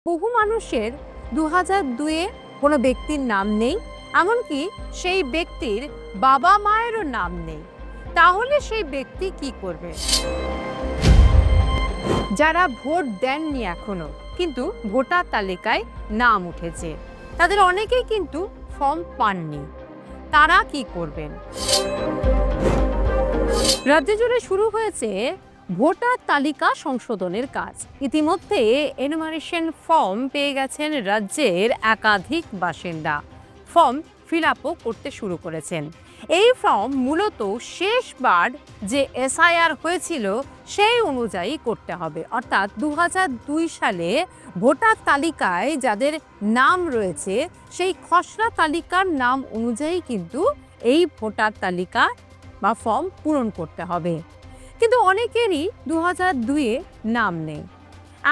বহু মানুষের 2002-এ কোনো ব্যক্তির নাম নেই, এমনকি সেই ব্যক্তির বাবা মায়েরও নাম নেই। তাহলে সেই ব্যক্তি কি করবে? যারা ভোট দেননি এখনো কিন্তু ভোটার তালিকায় নাম উঠেছে, তাদের অনেকেই কিন্তু ফর্ম পাননি, তারা কি করবেন? রাজ্য জুড়ে শুরু হয়েছে ভোটার তালিকা সংশোধনের কাজ। ইতিমধ্যে এনুমারেশন ফর্ম পেয়ে গেছেন রাজ্যের একাধিক বাসিন্দা, ফর্ম ফিল আপও করতে শুরু করেছেন। এই ফর্ম মূলত শেষবার যে এসআইআর হয়েছিল সেই অনুযায়ী করতে হবে, অর্থাৎ 2002 সালে ভোটার তালিকায় যাদের নাম রয়েছে সেই খসড়া তালিকার নাম অনুযায়ী কিন্তু এই ভোটার তালিকা বা ফর্ম পূরণ করতে হবে। কিন্তু অনেকেরই 2002-এ নাম নেই।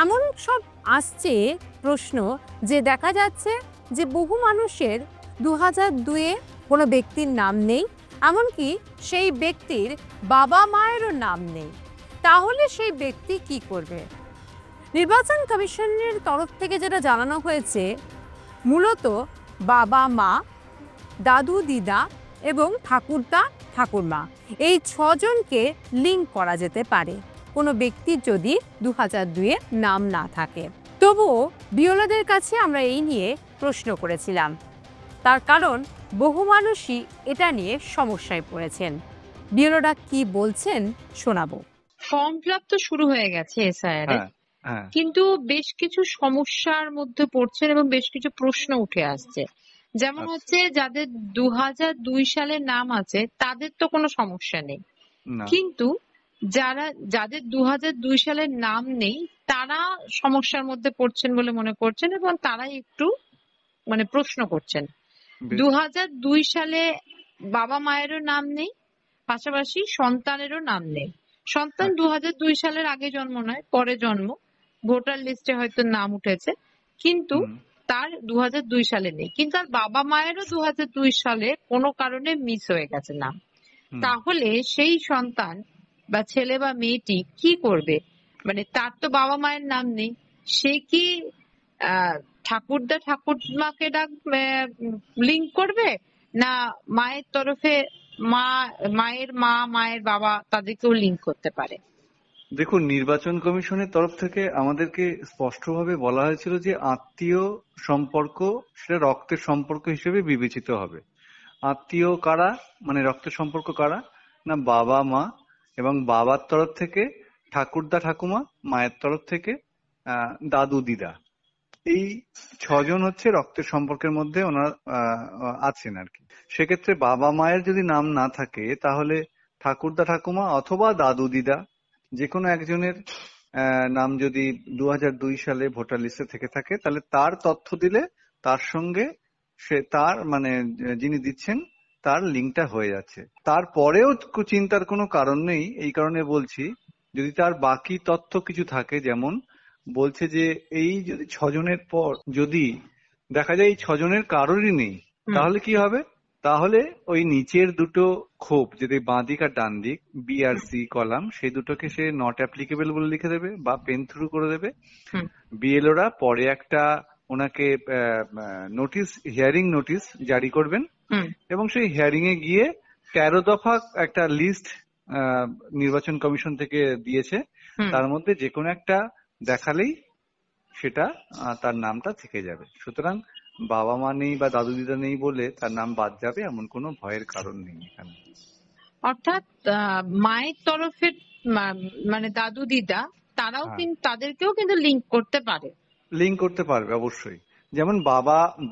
এমন সব আসছে প্রশ্ন যে দেখা যাচ্ছে যে বহু মানুষের 2002-এ কোনো ব্যক্তির নাম নেই, এমনকি সেই ব্যক্তির বাবা মায়েরও নাম নেই। তাহলে সেই ব্যক্তি কি করবে? নির্বাচন কমিশনের তরফ থেকে যেটা জানানো হয়েছে, মূলত বাবা মা, দাদু দিদা এবং ঠাকুরদা ঠাকুরমা এই 6 জনকে লিঙ্ক করা যেতে পারে কোনো ব্যক্তির যদি 2002-এ নাম না থাকে। তবুও বিওলাদের কাছে আমরা এই নিয়ে প্রশ্ন করেছিলাম, তার কারণ বহু মানুষই এটা নিয়ে সমস্যায় পড়েছেন। বিওলারা কি বলছেন শোনাবো। ফর্ম ফিল আপ তো শুরু হয়ে গেছে এসআইআর এ, কিন্তু বেশ কিছু সমস্যার মধ্যে পড়ছেন এবং বেশ কিছু প্রশ্ন উঠে আসছে। যেমন হচ্ছে যাদের 2002 সালের নাম আছে তাদের তো কোনো সমস্যা নেই, কিন্তু যাদের 2002 সালের নাম নেই তারা সমস্যার মধ্যে পড়ছেন বলে মনে করছেন এবং তারাই একটু প্রশ্ন করছেন। 2002 সালে বাবা মায়েরও নাম নেই, পাশাপাশি সন্তানেরও নাম নেই। সন্তান 2002 সালের আগে জন্ম নয়, পরে জন্ম, ভোটার লিস্টে হয়তো নাম উঠেছে, কিন্তু তার 2002 সালে নেই। কিন্তু তার বাবা মায়েরও 2002 সালে কোনো কারণে মিস হয়ে গেছে নাম। তাহলে সেই সন্তান বা ছেলে বা মেয়েটি কি করবে? তার তো বাবা মায়ের নাম নেই, সে কি ঠাকুরদা ঠাকুরমাকে লিঙ্ক করবে, না মায়ের তরফে মায়ের মা মায়ের বাবা তাদেরকেও লিঙ্ক করতে পারে? দেখুন, নির্বাচন কমিশনের তরফ থেকে আমাদেরকে স্পষ্টভাবে বলা হয়েছিল যে আত্মীয় সম্পর্ক সেটা রক্তের সম্পর্ক হিসেবে বিবেচিত হবে। আত্মীয় কারা, রক্তের সম্পর্ক কারা, না বাবা মা, এবং বাবার তরফ থেকে ঠাকুরদা ঠাকুমা, মায়ের তরফ থেকে দাদু দিদা। এই 6 জন হচ্ছে রক্তের সম্পর্কের মধ্যে ওনারা আছেন আর কি। সেক্ষেত্রে বাবা মায়ের যদি নাম না থাকে তাহলে ঠাকুরদা ঠাকুমা অথবা দাদু দিদা যে কোনো একজনের নাম যদি 2002 সালে ভোটার লিস্টে থেকে থাকে তাহলে তার তথ্য দিলে তার সঙ্গে সে তার যিনি দিচ্ছেন তার লিঙ্কটা হয়ে যাচ্ছে। তারপরেও চিন্তার কোনো কারণ নেই। এই কারণে বলছি, যদি তার বাকি তথ্য কিছু থাকে, যেমন বলছে যে এই যদি 6 জনের পর যদি দেখা যায় এই 6 জনের কারোরই নেই, তাহলে কি হবে? তাহলে ওই নিচের দুটো খোপ, যদি বাঁ দিক আর ডান দিক, বি আর সি কলাম, সেই দুটোকে সে নট অ্যাপ্লিকেবল বলে লিখে দেবে বা পেন থ্রু করে দেবে। বিএলওরা পরে একটা ওনাকে নোটিশ, হিয়ারিং নোটিশ জারি করবেন এবং সেই হিয়ারিং এ গিয়ে 13 দফা একটা লিস্ট নির্বাচন কমিশন থেকে দিয়েছে, তার মধ্যে যে কোনো একটা দেখালেই সেটা তার নামটা থেকে যাবে। সুতরাং বাবা মা নেই বা দাদু দিদা নেই বলে তার নাম বাদ যাবে এমন কোনো ভয়ের কারণ নেই এখানে। অর্থাৎ মায়ের তরফের দাদু দিদা তারাও কিন্তু তাদেরকেও কিন্তু লিঙ্ক করতে পারে, লিঙ্ক করতে পারবে অবশ্যই। যেমন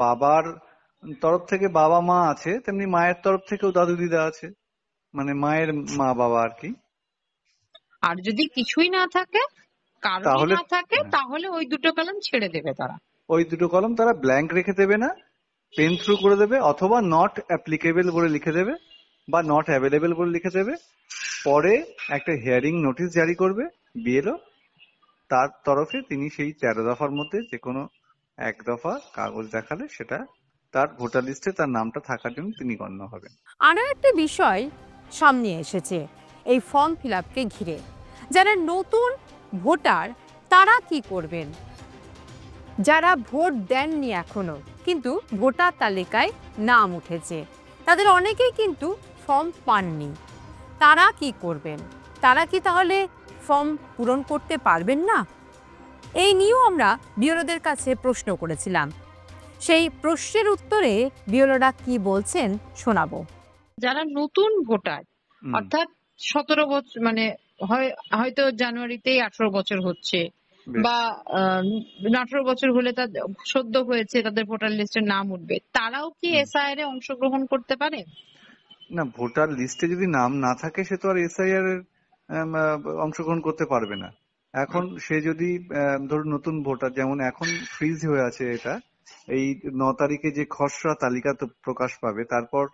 বাবার তরফ থেকে বাবা মা আছে, তেমনি মায়ের তরফ থেকেও দাদু দিদা আছে, মায়ের মা বাবা আর কি। আর যদি কিছুই না থাকে, কারণই না থাকে, তাহলে ওই দুটো কলম ছেড়ে দেবে তারা। ওই দুটো কলম তারা ব্ল্যাঙ্ক রেখে দেবে না, পেন থ্রু করে দেবে, অথবা নট অ্যাপ্লিকেবল বলে লিখে দেবে বা নট অ্যাভেলেবেল বলে লিখে দেবে। পরে একটা হিয়ারিং নোটিশ জারি করবে বিএলও, তার তরফে তিনি সেই 13 দফার মধ্যে যে কোনো এক দফা কাগজ দেখালে সেটা তার ভোটার লিস্টে তার নামটা থাকার জন্য তিনি গণ্য হবেন। আরও একটা বিষয় সামনে এসেছে এই ফর্ম ফিল আপকে ঘিরে, যারা নতুন ভোটার তারা কি করবেন? যারা ভোট দেননি এখনো কিন্তু ভোটার তালিকায় নাম উঠেছে, তাদের অনেকেই কিন্তু ফর্ম পাননি, তারা কি করবেন? তারা কি তাহলে ফর্ম পূরণ করতে পারবেন না? এই নিয়েও আমরা বিএলওদের কাছে প্রশ্ন করেছিলাম। সেই প্রশ্নের উত্তরে বিএলওরা কি বলছেন শোনাবো। যারা নতুন ভোটার, অর্থাৎ 17 বছর, মানে হয়তো জানুয়ারিতেই 18 বছর হচ্ছে, বা 18 বছর হলে সদ্য হয়েছে, তাদের ভোটার লিস্টের নাম উঠবে, তারাও কি এসআইআর এ অংশগ্রহণ করতে পারে? না, ভোটার লিস্টে যদি নাম না থাকে সে তো আর এসআইআর এর অংশগ্রহণ করতে পারবে না। এখন সে যদি ধরুন নতুন ভোটার, যেমন এখন ফ্রিজ হয়ে আছে, এটা এই 9 তারিখে যে খসড়া তালিকা তো প্রকাশ পাবে, তারপর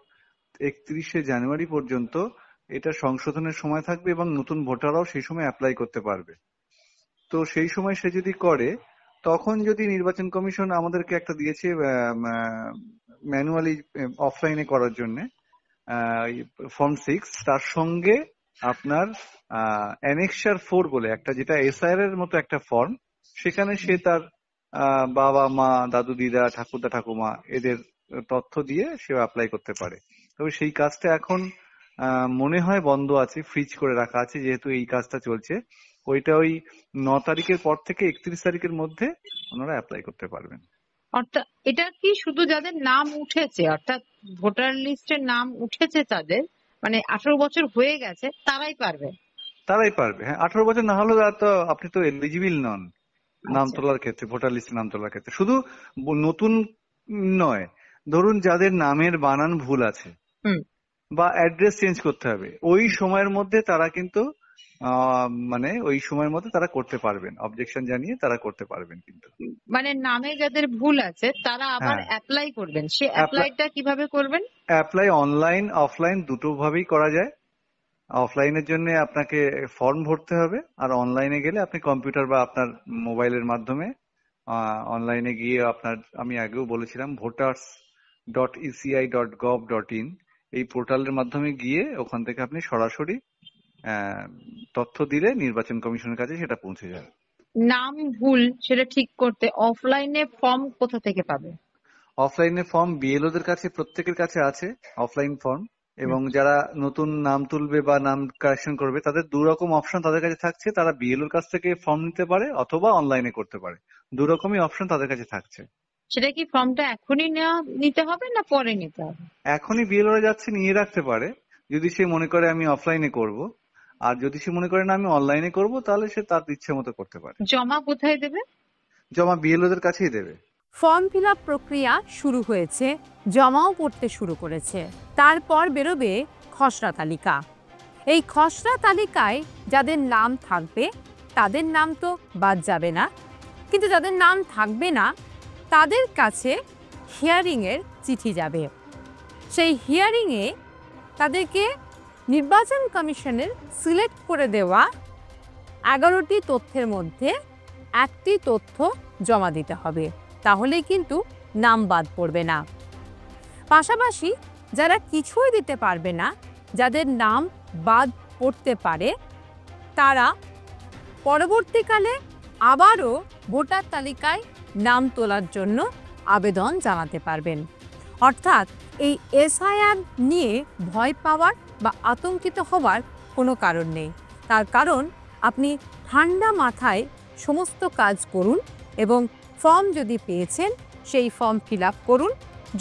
31শে জানুয়ারি পর্যন্ত এটা সংশোধনের সময় থাকবে এবং নতুন ভোটাররাও সেই সময় অ্যাপ্লাই করতে পারবে। তো সেই সময় সে যদি করে, তখন যদি নির্বাচন কমিশন আমাদেরকে একটা দিয়েছে ম্যানুয়ালি অফলাইনে করার জন্য ফর্ম 6, তার সঙ্গে আপনার অ্যানেক্সার 4 বলে একটা, যেটা এসআইআর এর মতো একটা ফর্ম, সেখানে সে তার বাবা মা, দাদু দিদা, ঠাকুরদা ঠাকুমা এদের তথ্য দিয়ে সে অ্যাপ্লাই করতে পারে। তবে সেই কাজটা এখন মনে হয় বন্ধ আছে, ফ্রিজ করে রাখা আছে, যেহেতু এই কাজটা চলছে। ওইটা ওই 9 তারিখের পর থেকে 31 তারিখের মধ্যে ওনারা অ্যাপ্লাই করতে পারবেন। অর্থাৎ এটা কি শুধু যাদের নাম উঠেছে, অর্থাৎ ভোটার লিস্টে নাম উঠেছে তাদের, মানে 18 বছর হয়ে গেছে, তারাই পারবে? তারাই পারবে, হ্যাঁ। 18 বছর না হলে তো আপনি তো এলিজিবল নন নাম তোলার ক্ষেত্রে, ভোটার লিস্টে নাম তোলার ক্ষেত্রে। শুধু নতুন নয়, ধরুন যাদের নামের বানান ভুল আছে বা অ্যাড্রেস চেঞ্জ করতে হবে, ওই সময়ের মধ্যে তারা কিন্তু মানে ওই সময়ের মধ্যে তারা করতে পারবেন, অবজেকশন জানিয়ে তারা করতে পারবেন। কিন্তু মানে নামে যাদের ভুল আছে তারা আবার অ্যাপ্লাই করবেন, সে অ্যাপ্লাইটা কিভাবে করবেন? অ্যাপ্লাই অনলাইন অফলাইন দুটো ভাবেই করা যায়। অফলাইনের জন্য আপনাকে ফর্ম ভরতে হবে, আর অনলাইনে গেলে আপনি কম্পিউটার বা আপনার মোবাইলের মাধ্যমে অনলাইনে গিয়ে আপনার, আমি আগেও বলেছিলাম, voters.eci.gov.in এই পোর্টালের মাধ্যমে গিয়ে ওখান থেকে আপনি সরাসরি তথ্য দিলে নির্বাচন কমিশনের কাছে সেটা পৌঁছে যাবে। নাম ভুল সেটা ঠিক করতে অফলাইনে ফর্ম কোথা থেকে পাবে? অফলাইনে ফর্ম বিএলওদের কাছে, প্রত্যেকের কাছে আছে অফলাইন ফর্ম। এবং যারা নতুন নাম তুলবে বা নাম কারেকশন করবে, তাদের 2 রকম অপশন তাদের কাছে থাকছে। তারা বিএলওর কাছ থেকে ফর্ম নিতে পারে অথবা অনলাইনে করতে পারে, 2 রকমই অপশন তাদের কাছে থাকছে। সেটা কি ফর্মটা এখনই নিতে হবে না পরে নিতে হবে? এখনই বিএলওরা যাচ্ছে, নিয়ে রাখতে পারে যদি সে মনে করে আমি অফলাইনে করব, আর যদি সে মনে করে না আমি অনলাইনে করব, তাহলে সে তার ইচ্ছে মতো করতে পারে। জমা কোথায় দেবে? জমা বিএলওদের কাছেই দেবে। ফর্ম ফিল আপ প্রক্রিয়া শুরু হয়েছে, জমাও পড়তে শুরু করেছে। তারপর বেরোবে খসড়া তালিকা। এই খসড়া তালিকায় যাদের নাম থাকবে তাদের নাম তো বাদ যাবে না, কিন্তু যাদের নাম থাকবে না তাদের কাছে হিয়ারিংয়ের চিঠি যাবে। সেই হিয়ারিংয়ে তাদেরকে নির্বাচন কমিশনের সিলেক্ট করে দেওয়া 11টি তথ্যের মধ্যে একটি তথ্য জমা দিতে হবে, তাহলেই কিন্তু নাম বাদ পড়বে না। পাশাপাশি যারা কিছুই দিতে পারবে না, যাদের নাম বাদ পড়তে পারে, তারা পরবর্তীকালে আবারও ভোটার তালিকায় নাম তোলার জন্য আবেদন জানাতে পারবেন। অর্থাৎ এই এসআইআর নিয়ে ভয় পাওয়ার বা আতঙ্কিত হওয়ার কোনো কারণ নেই। তার কারণ আপনি ঠান্ডা মাথায় সমস্ত কাজ করুন এবং ফর্ম যদি পেয়েছেন সেই ফর্ম ফিল আপ করুন।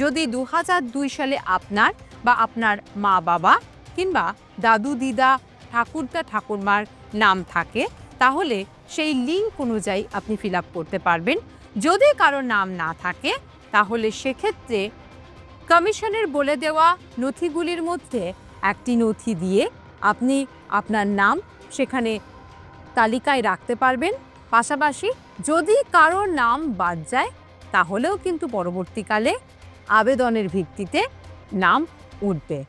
যদি 2002 সালে আপনার বা আপনার মা বাবা কিংবা দাদু দিদা, ঠাকুরদা ঠাকুরমার নাম থাকে, তাহলে সেই লিঙ্ক অনুযায়ী আপনি ফিল আপ করতে পারবেন। যদি কারো নাম না থাকে, তাহলে সেক্ষেত্রে কমিশনের বলে দেওয়া নথিগুলির মধ্যে একটি নথি দিয়ে আপনি আপনার নাম সেখানে তালিকায় রাখতে পারবেন। পাশাপাশি যদি কারো নাম বাদ যায়, তাহলেও কিন্তু পরবর্তীকালে আবেদনের ভিত্তিতে নাম উঠবে।